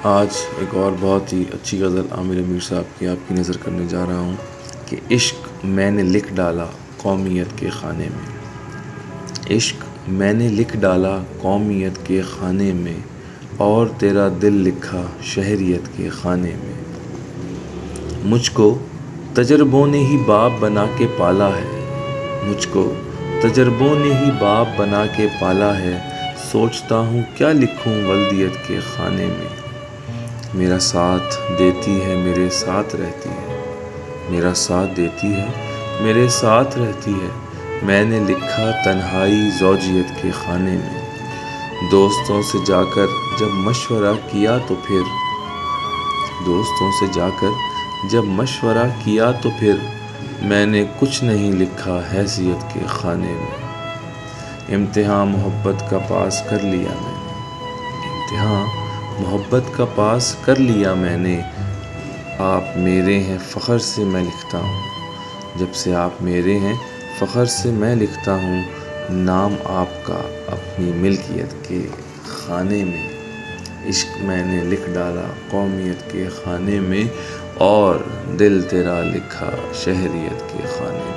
آج ایک اور بہت ہی اچھی غزل عامر امیر صاحب کی آپ کی نظر کرنے جا رہا ہوں کہ عشق میں نے لکھ ڈالا قومیت کے خانے میں، عشق میں نے لکھ ڈالا قومیت کے خانے میں، اور تیرا دل لکھا شہریت کے خانے میں۔ مجھ کو تجربوں نے ہی باپ بنا کے پالا ہے، مجھ کو تجربوں نے ہی باپ بنا کے پالا ہے، سوچتا ہوں کیا لکھوں ولدیت کے خانے میں۔ میرا ساتھ دیتی ہے میرے ساتھ رہتی ہے، میرا ساتھ دیتی ہے میرے ساتھ رہتی ہے، میں نے لکھا تنہائی زوجیت کے خانے میں۔ دوستوں سے جا کر جب مشورہ کیا تو پھر، دوستوں سے جا کر جب مشورہ کیا تو پھر، میں نے کچھ نہیں لکھا حیثیت کے خانے میں۔ امتحان محبت کا پاس کر لیا میں نے، امتحان محبت کا پاس کر لیا میں نے، آپ میرے ہیں فخر سے میں لکھتا ہوں، جب سے آپ میرے ہیں فخر سے میں لکھتا ہوں، نام آپ کا اپنی ملکیت کے خانے میں۔ عشق میں نے لکھ ڈالا قومیت کے خانے میں، اور دل تیرا لکھا شہریت کے خانے میں۔